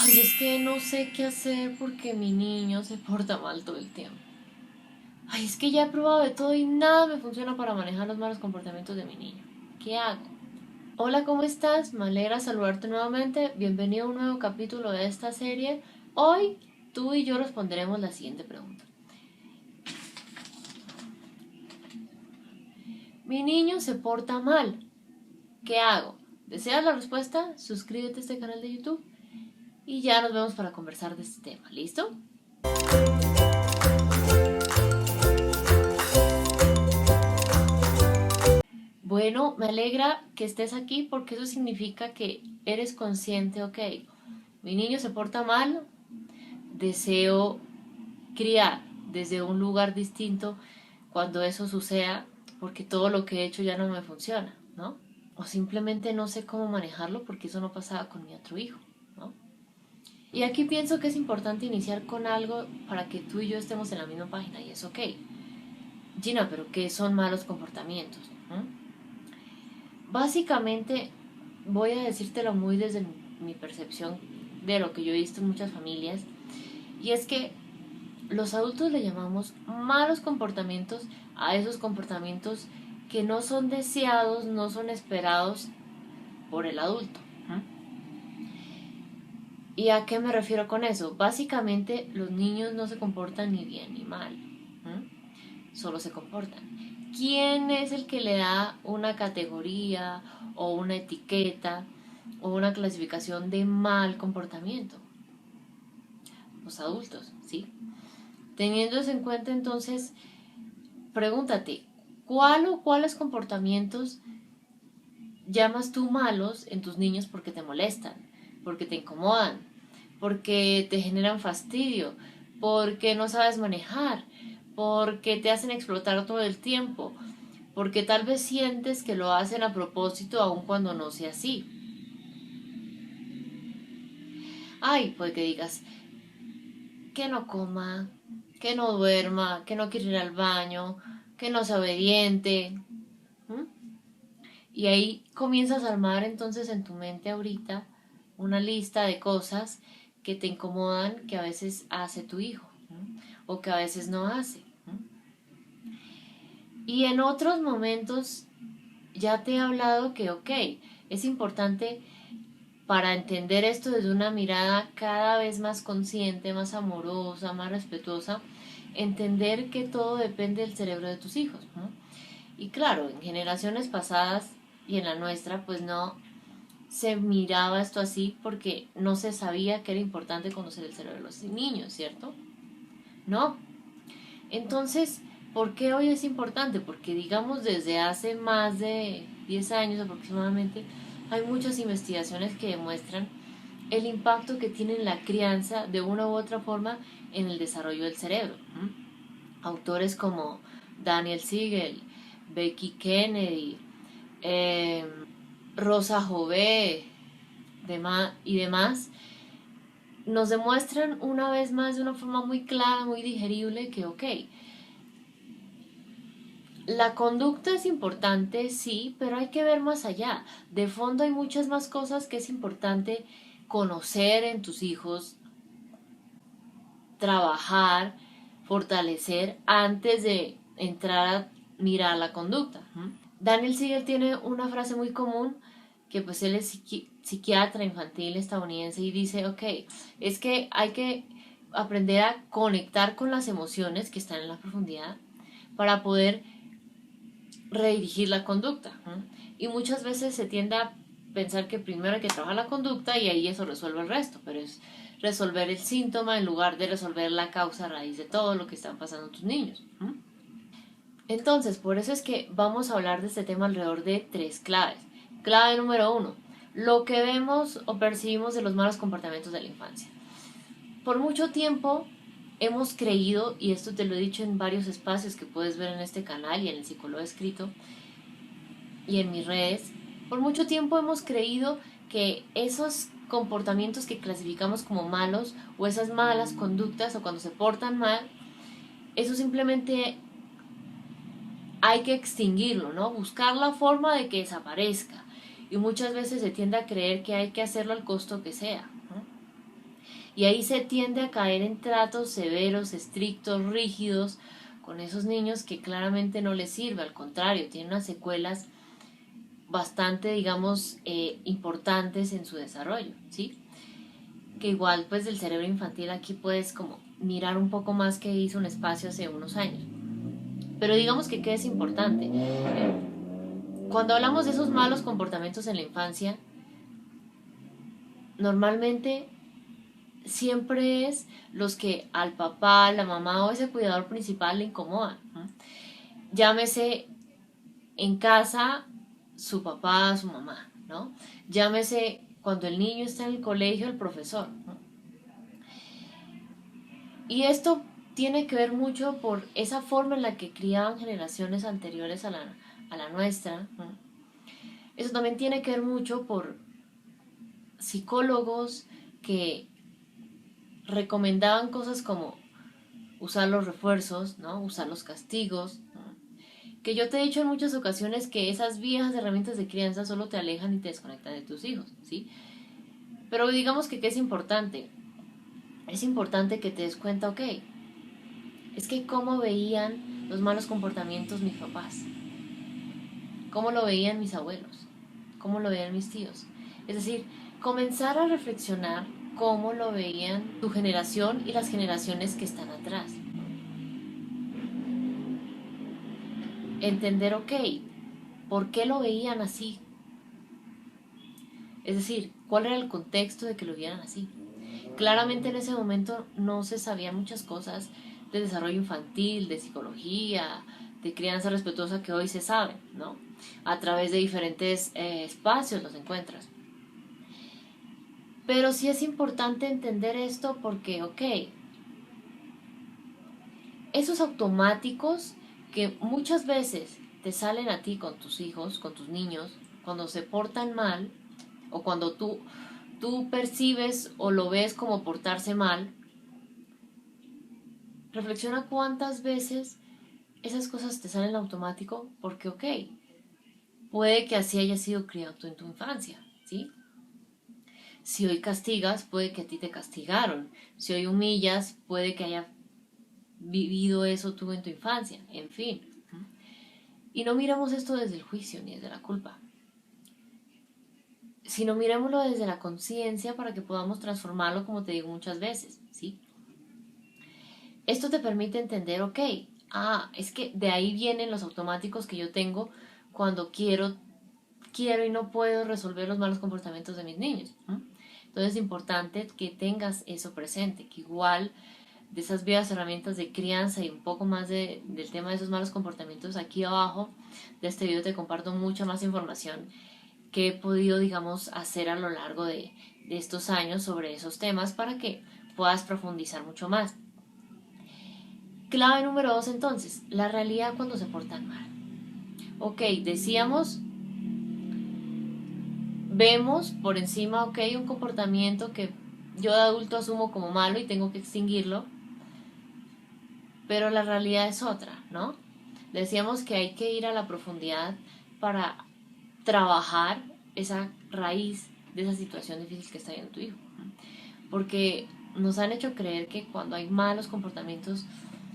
Ay, es que no sé qué hacer porque mi niño se porta mal todo el tiempo. Ay, es que ya he probado de todo y nada me funciona para manejar los malos comportamientos de mi niño. ¿Qué hago? Hola, ¿cómo estás? Me alegra saludarte nuevamente. Bienvenido a un nuevo capítulo de esta serie. Hoy tú y yo responderemos la siguiente pregunta. Mi niño se porta mal. ¿Qué hago? ¿Deseas la respuesta? Suscríbete a este canal de YouTube y ya nos vemos para conversar de este tema. ¿Listo? Bueno, me alegra que estés aquí porque eso significa que eres consciente, ok, mi niño se porta mal, deseo criar desde un lugar distinto cuando eso suceda porque todo lo que he hecho ya no me funciona, ¿no? O simplemente no sé cómo manejarlo porque eso no pasaba con mi otro hijo, ¿no? Y aquí pienso que es importante iniciar con algo para que tú y yo estemos en la misma página y es ok. Gina, pero ¿qué son malos comportamientos? ¿No? Básicamente, voy a decírtelo muy desde mi percepción de lo que yo he visto en muchas familias, y es que los adultos le llamamos malos comportamientos a esos comportamientos que no son deseados, no son esperados por el adulto. ¿Y a qué me refiero con eso? Básicamente, los niños no se comportan ni bien ni mal, solo se comportan. ¿Quién es el que le da una categoría o una etiqueta o una clasificación de mal comportamiento? Los adultos, ¿sí? Teniendo eso en cuenta, entonces, pregúntate, ¿cuál o cuáles comportamientos llamas tú malos en tus niños porque te molestan, porque te incomodan, porque te generan fastidio, porque no sabes manejar, porque te hacen explotar todo el tiempo, porque tal vez sientes que lo hacen a propósito aun cuando no sea así? Ay, puede que digas que no coma, que no duerma, que no quiere ir al baño, que no sea obediente. ¿Mm? Y ahí comienzas a armar entonces en tu mente ahorita una lista de cosas que te incomodan que a veces hace tu hijo, ¿no? O que a veces no hace, ¿no? Y en otros momentos ya te he hablado que, ok, es importante para entender esto desde una mirada cada vez más consciente, más amorosa, más respetuosa, entender que todo depende del cerebro de tus hijos, ¿no? Y claro, en generaciones pasadas y en la nuestra, pues no se miraba esto así porque no se sabía que era importante conocer el cerebro de los niños, ¿cierto? No. Entonces, ¿por qué hoy es importante? Porque digamos desde hace más de 10 años aproximadamente, hay muchas investigaciones que demuestran el impacto que tiene la crianza de una u otra forma en el desarrollo del cerebro. Autores como Daniel Siegel, Becky Kennedy, eh, Rosa Jové y demás, nos demuestran una vez más de una forma muy clara, muy digerible, que ok, la conducta es importante, sí, pero hay que ver más allá. De fondo hay muchas más cosas que es importante conocer en tus hijos, trabajar, fortalecer antes de entrar a mirar la conducta. Daniel Siegel tiene una frase muy común que pues él es psiquiatra infantil estadounidense y dice, ok, es que hay que aprender a conectar con las emociones que están en la profundidad para poder redirigir la conducta. Y muchas veces se tiende a pensar que primero hay que trabajar la conducta y ahí eso resuelve el resto, pero es resolver el síntoma en lugar de resolver la causa raíz de todo lo que están pasando tus niños. Entonces, por eso es que vamos a hablar de este tema alrededor de tres claves. Clave número uno, lo que vemos o percibimos de los malos comportamientos de la infancia. Por mucho tiempo hemos creído, y esto te lo he dicho en varios espacios que puedes ver en este canal y en el Psicólogo Escrito y en mis redes, por mucho tiempo hemos creído que esos comportamientos que clasificamos como malos o esas malas conductas o cuando se portan mal, eso simplemente hay que extinguirlo, ¿no? Buscar la forma de que desaparezca. Y muchas veces se tiende a creer que hay que hacerlo al costo que sea, ¿no? Y ahí se tiende a caer en tratos severos, estrictos, rígidos, con esos niños que claramente no les sirve, al contrario, tienen unas secuelas bastante, digamos, importantes en su desarrollo, ¿sí? Que igual, pues, del cerebro infantil aquí puedes como mirar un poco más que hizo un espacio hace unos años. Pero digamos que qué es importante. Cuando hablamos de esos malos comportamientos en la infancia, normalmente siempre es los que al papá, la mamá o ese cuidador principal le incomodan, ¿no? Llámese en casa su papá, su mamá, ¿no? Llámese cuando el niño está en el colegio, el profesor, ¿no? Y esto tiene que ver mucho por esa forma en la que criaban generaciones anteriores a la nuestra, ¿no? Eso también tiene que ver mucho por psicólogos que recomendaban cosas como usar los refuerzos, ¿no? Usar los castigos, ¿no? Que yo te he dicho en muchas ocasiones que esas viejas herramientas de crianza solo te alejan y te desconectan de tus hijos, ¿sí? Pero digamos que ¿qué es importante? Es importante que te des cuenta, ok, es que cómo veían los malos comportamientos mis papás, cómo lo veían mis abuelos, cómo lo veían mis tíos. Es decir, comenzar a reflexionar cómo lo veían tu generación y las generaciones que están atrás. Entender, ok, ¿por qué lo veían así? Es decir, ¿cuál era el contexto de que lo vieran así? Claramente en ese momento no se sabían muchas cosas de desarrollo infantil, de psicología, de crianza respetuosa que hoy se saben, ¿no? A través de diferentes espacios los encuentras. Pero sí es importante entender esto porque, ok, esos automáticos que muchas veces te salen a ti con tus hijos, con tus niños, cuando se portan mal o cuando tú percibes o lo ves como portarse mal, reflexiona cuántas veces esas cosas te salen en automático porque, ok, puede que así haya sido criado tú en tu infancia, ¿sí? Si hoy castigas, puede que a ti te castigaron. Si hoy humillas, puede que haya vivido eso tú en tu infancia, en fin. Y no miramos esto desde el juicio ni desde la culpa, sino miremoslo desde la conciencia para que podamos transformarlo, como te digo muchas veces, ¿sí? Esto te permite entender, ok, es que de ahí vienen los automáticos que yo tengo cuando quiero y no puedo resolver los malos comportamientos de mis niños. Entonces es importante que tengas eso presente, que igual de esas viejas herramientas de crianza y un poco más del tema de esos malos comportamientos, aquí abajo de este video te comparto mucha más información que he podido, digamos, hacer a lo largo de estos años sobre esos temas para que puedas profundizar mucho más. Clave número 2 entonces, la realidad cuando se portan mal. Ok, decíamos, vemos por encima, ok, un comportamiento que yo de adulto asumo como malo y tengo que extinguirlo, pero la realidad es otra, ¿no? Decíamos que hay que ir a la profundidad para trabajar esa raíz de esa situación difícil que está viendo tu hijo. Porque nos han hecho creer que cuando hay malos comportamientos,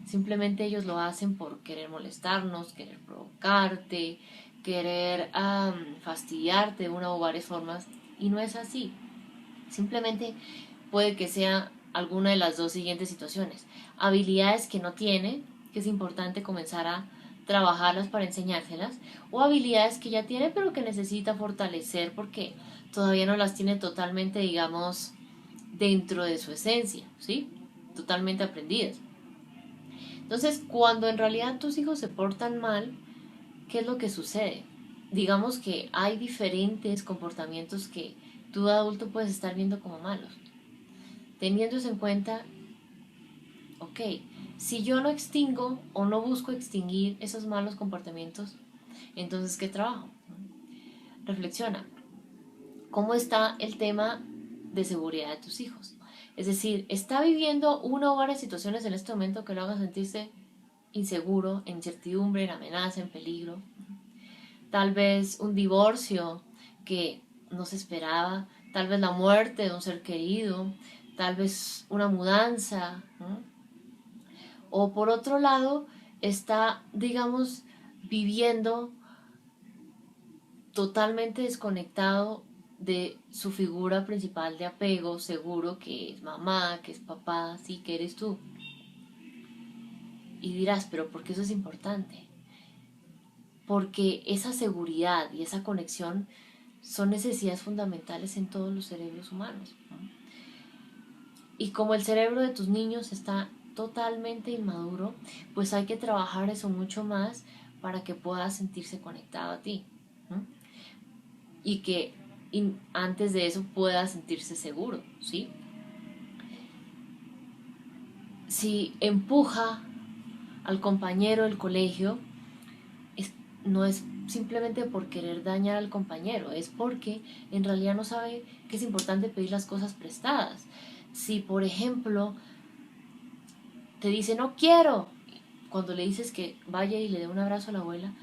simplemente ellos lo hacen por querer molestarnos, querer provocarte, querer fastidiarte de una o varias formas. Y no es así. Simplemente puede que sea alguna de las dos siguientes situaciones. Habilidades que no tiene, que es importante comenzar a trabajarlas para enseñárselas, o habilidades que ya tiene pero que necesita fortalecer porque todavía no las tiene totalmente, digamos, dentro de su esencia, ¿sí? Totalmente aprendidas. Entonces, cuando en realidad tus hijos se portan mal, ¿qué es lo que sucede? Digamos que hay diferentes comportamientos que tú de adulto puedes estar viendo como malos. Teniendo eso en cuenta, ok, si yo no extingo o no busco extinguir esos malos comportamientos, entonces ¿qué trabajo? Reflexiona, ¿cómo está el tema de seguridad de tus hijos? Es decir, ¿está viviendo una o varias situaciones en este momento que lo hagan sentirse inseguro, en incertidumbre, en amenaza, en peligro? Tal vez un divorcio que no se esperaba, tal vez la muerte de un ser querido, tal vez una mudanza, ¿no? O por otro lado, está, digamos, viviendo totalmente desconectado de su figura principal de apego seguro, que es mamá, que es papá, sí, que eres tú. Y dirás, pero ¿por qué eso es importante? Porque esa seguridad y esa conexión son necesidades fundamentales en todos los cerebros humanos, ¿no? Y como el cerebro de tus niños está totalmente inmaduro, pues hay que trabajar eso mucho más para que pueda sentirse conectado a ti, ¿no? Y que antes de eso pueda sentirse seguro, ¿sí? Si empuja al compañero del colegio, es, no es simplemente por querer dañar al compañero, es porque en realidad no sabe que es importante pedir las cosas prestadas. Si, por ejemplo, te dice no quiero, cuando le dices que vaya y le dé un abrazo a la abuela,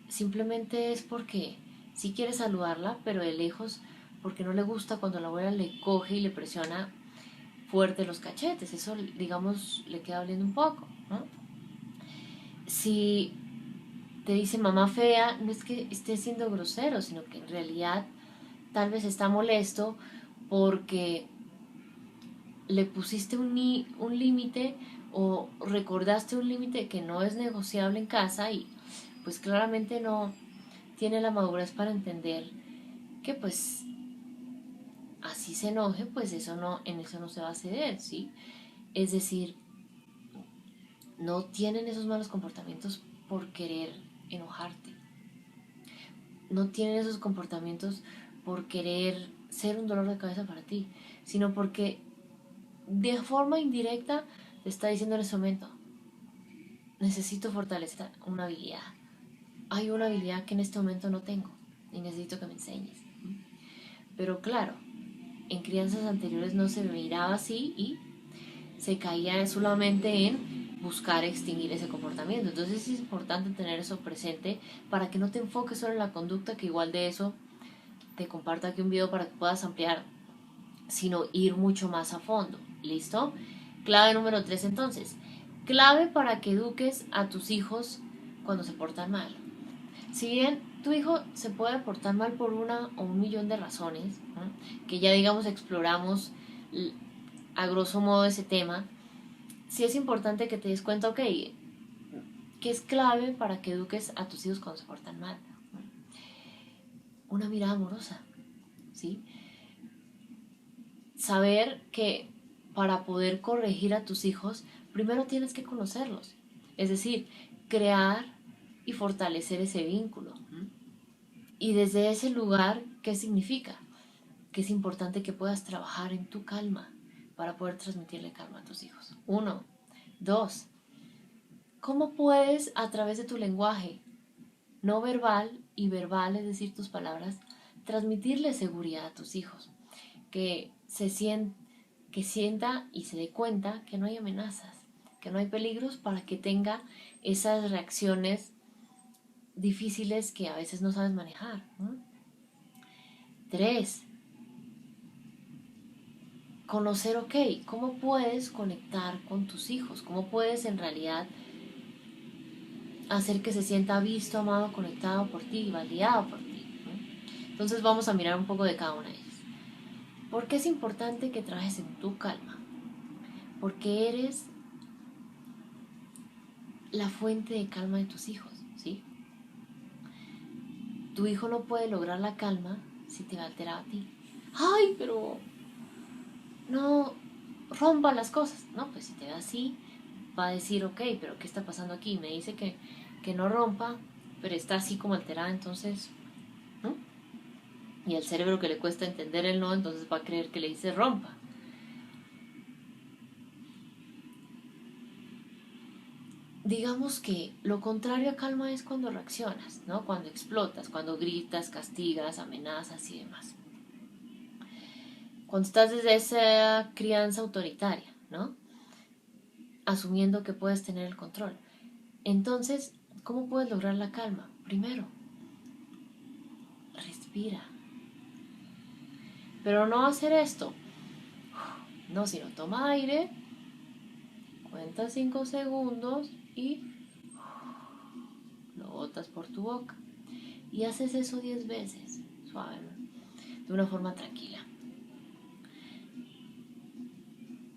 simplemente es porque sí quiere saludarla, pero de lejos, porque no le gusta cuando la abuela le coge y le presiona fuerte los cachetes. Eso, digamos, le queda oliendo un poco, ¿no? Si te dice mamá fea, no es que esté siendo grosero, sino que en realidad tal vez está molesto porque le pusiste un límite o recordaste un límite que no es negociable en casa y pues claramente no tiene la madurez para entender que pues así se enoje, pues eso no, en eso no se va a ceder, ¿sí? Es decir, no tienen esos malos comportamientos por querer enojarte. No tienen esos comportamientos por querer ser un dolor de cabeza para ti, sino porque de forma indirecta te está diciendo en ese momento, necesito fortalecer una habilidad. Hay una habilidad que en este momento no tengo y necesito que me enseñes. Pero claro, en crianzas anteriores no se miraba así y se caía solamente en buscar extinguir ese comportamiento. Entonces es importante tener eso presente para que no te enfoques solo en la conducta, que igual de eso te comparto aquí un video para que puedas ampliar, sino ir mucho más a fondo. ¿Listo? Clave número 3 entonces. Clave para que eduques a tus hijos cuando se portan mal. Si bien tu hijo se puede portar mal por una o un millón de razones, ¿no? Que ya digamos exploramos a grosso modo ese tema, sí es importante que te des cuenta, ok, que es clave para que eduques a tus hijos cuando se portan mal. Una mirada amorosa, ¿sí? Saber que para poder corregir a tus hijos, primero tienes que conocerlos. Es decir, crear y fortalecer ese vínculo. Y desde ese lugar, ¿qué significa? Que es importante que puedas trabajar en tu calma para poder transmitirle calma a tus hijos. 1, 2. ¿Cómo puedes a través de tu lenguaje no verbal y verbal, es decir, tus palabras, transmitirle seguridad a tus hijos? Que que sienta y se dé cuenta que no hay amenazas, que no hay peligros para que tenga esas reacciones difíciles que a veces no sabes manejar, ¿no? 3. Conocer, ok, cómo puedes conectar con tus hijos, cómo puedes en realidad hacer que se sienta visto, amado, conectado por ti, validado por ti, ¿no? Entonces vamos a mirar un poco de cada una de ellas. ¿Por qué es importante que trabajes en tu calma? Porque eres la fuente de calma de tus hijos, ¿sí? Tu hijo no puede lograr la calma si te va a alterar a ti. Ay, pero no rompa las cosas. No, pues si te ve así, va a decir, ok, pero ¿qué está pasando aquí? Me dice que no rompa, pero está así como alterada, entonces, ¿no? Y al cerebro que le cuesta entender el no, entonces va a creer que le dice rompa. Digamos que lo contrario a calma es cuando reaccionas, ¿no? Cuando explotas, cuando gritas, castigas, amenazas y demás. Cuando estás desde esa crianza autoritaria, ¿no? Asumiendo que puedes tener el control. Entonces, ¿cómo puedes lograr la calma? Primero, respira. Pero no hacer esto. No, sino toma aire, cuenta 5 segundos y lo botas por tu boca. Y haces eso 10 veces, suave, de una forma tranquila.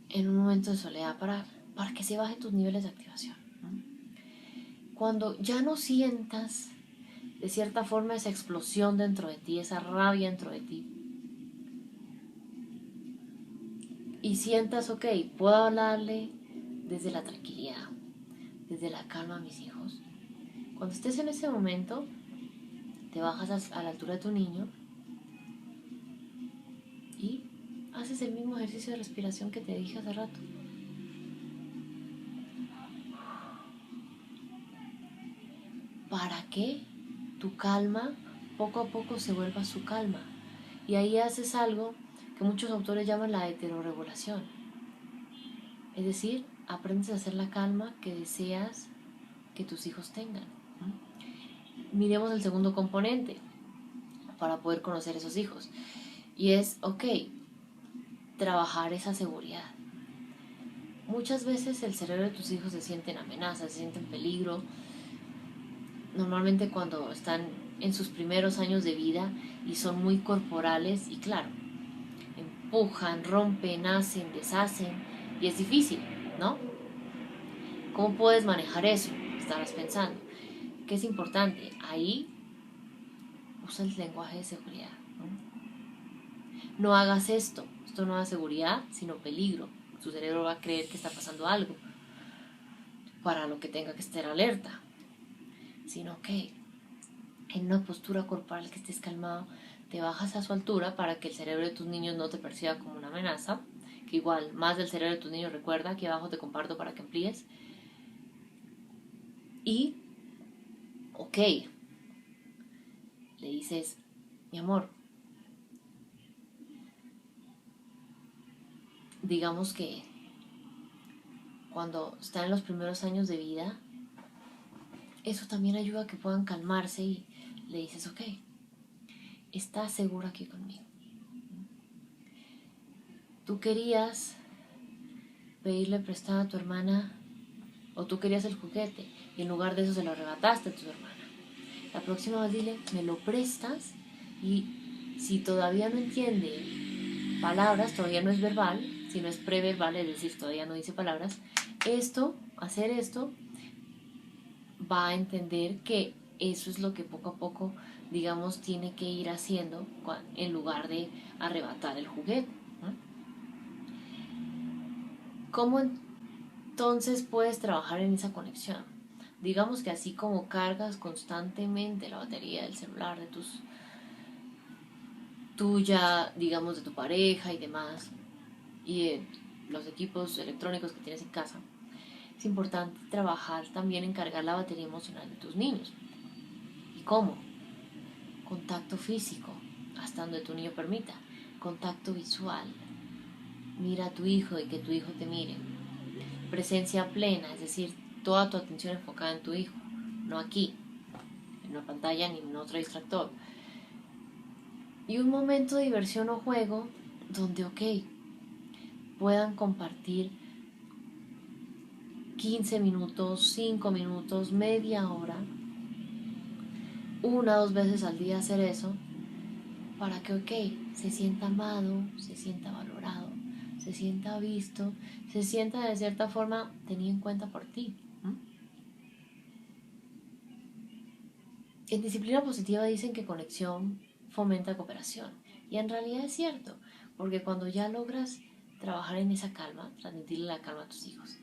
En un momento de soledad para que se bajen tus niveles de activación. Cuando ya no sientas de cierta forma esa explosión dentro de ti, esa rabia dentro de ti, y sientas, ok, puedo hablarle desde la tranquilidad, desde la calma a mis hijos. Cuando estés en ese momento, te bajas a la altura de tu niño y haces el mismo ejercicio de respiración que te dije hace rato. Para que tu calma poco a poco se vuelva su calma. Y ahí haces algo que muchos autores llaman la heterorregulación. Es decir, aprendes a hacer la calma que deseas que tus hijos tengan. Miremos el segundo componente para poder conocer esos hijos. Y es, ok, trabajar esa seguridad. Muchas veces el cerebro de tus hijos se siente en amenaza, se siente en peligro. Normalmente cuando están en sus primeros años de vida y son muy corporales y claro, empujan, rompen, hacen, deshacen y es difícil, ¿no? ¿Cómo puedes manejar eso? Estarás pensando. ¿Qué es importante? Ahí usa el lenguaje de seguridad. No hagas esto. Esto no da seguridad, sino peligro. Tu cerebro va a creer que está pasando algo para lo que tenga que estar alerta. Sino que en una postura corporal que estés calmado, te bajas a su altura para que el cerebro de tus niños no te perciba como una amenaza. Que igual, más del cerebro de tus niños, recuerda, aquí abajo te comparto para que amplíes. Y, ok, le dices, mi amor, digamos que cuando están en los primeros años de vida, eso también ayuda a que puedan calmarse y le dices, ok, estás segura aquí conmigo. Tú querías pedirle prestada a tu hermana o tú querías el juguete y en lugar de eso se lo arrebataste a tu hermana. La próxima vez dile, me lo prestas y si todavía no entiende palabras, todavía no es verbal, sino es preverbal, es decir, todavía no dice palabras, hacer esto, va a entender que eso es lo que poco a poco, digamos, tiene que ir haciendo en lugar de arrebatar el juguete. ¿Cómo entonces puedes trabajar en esa conexión? Digamos que así como cargas constantemente la batería del celular de tuya, digamos, de tu pareja y demás, y de los equipos electrónicos que tienes en casa, es importante trabajar también en cargar la batería emocional de tus niños. ¿Y cómo? Contacto físico, hasta donde tu niño permita. Contacto visual. Mira a tu hijo y que tu hijo te mire. Presencia plena, es decir, toda tu atención enfocada en tu hijo, no aquí, en una pantalla ni en otro distractor. Y un momento de diversión o juego donde, ok, puedan compartir 15 minutos, 5 minutos, media hora, 1 o 2 veces al día hacer eso, para que, ok, se sienta amado, se sienta valorado, se sienta visto, se sienta de cierta forma tenido en cuenta por ti. En disciplina positiva dicen que conexión fomenta cooperación. Y en realidad es cierto, porque cuando ya logras trabajar en esa calma, transmitirle la calma a tus hijos,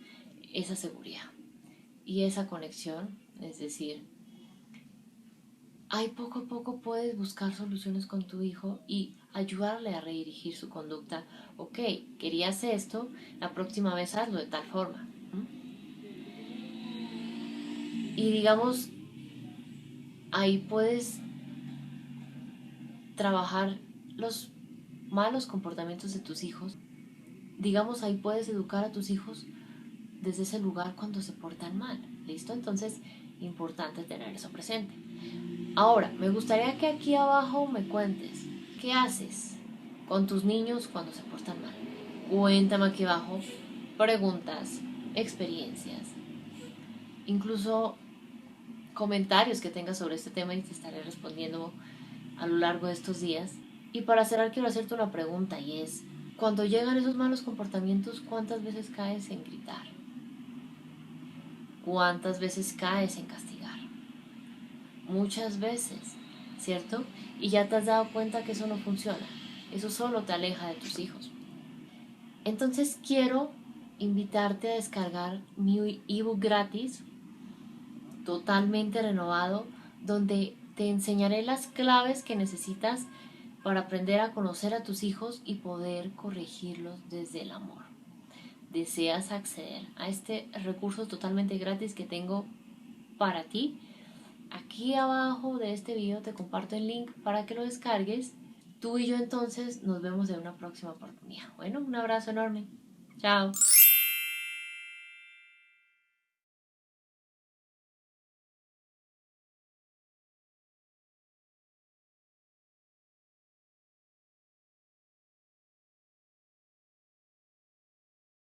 esa seguridad y esa conexión, es decir, ahí poco a poco puedes buscar soluciones con tu hijo y ayudarle a redirigir su conducta. Ok, querías esto, la próxima vez hazlo de tal forma. Y digamos, ahí puedes trabajar los malos comportamientos de tus hijos. Digamos, ahí puedes educar a tus hijos desde ese lugar cuando se portan mal. ¿Listo? Entonces, importante tener eso presente. Ahora, me gustaría que aquí abajo me cuentes, ¿qué haces con tus niños cuando se portan mal? Cuéntame aquí abajo preguntas, experiencias, incluso comentarios que tengas sobre este tema y te estaré respondiendo a lo largo de estos días. Y para cerrar quiero hacerte una pregunta y es, cuando llegan esos malos comportamientos, ¿cuántas veces caes en gritar? ¿Cuántas veces caes en castigar? Muchas veces, ¿cierto? Y ya te has dado cuenta que eso no funciona. Eso solo te aleja de tus hijos. Entonces quiero invitarte a descargar mi ebook gratis, totalmente renovado, donde te enseñaré las claves que necesitas para aprender a conocer a tus hijos y poder corregirlos desde el amor. ¿Deseas acceder a este recurso totalmente gratis que tengo para ti? Aquí abajo de este video te comparto el link para que lo descargues. Tú y yo entonces nos vemos en una próxima oportunidad. Bueno, un abrazo enorme. Chao.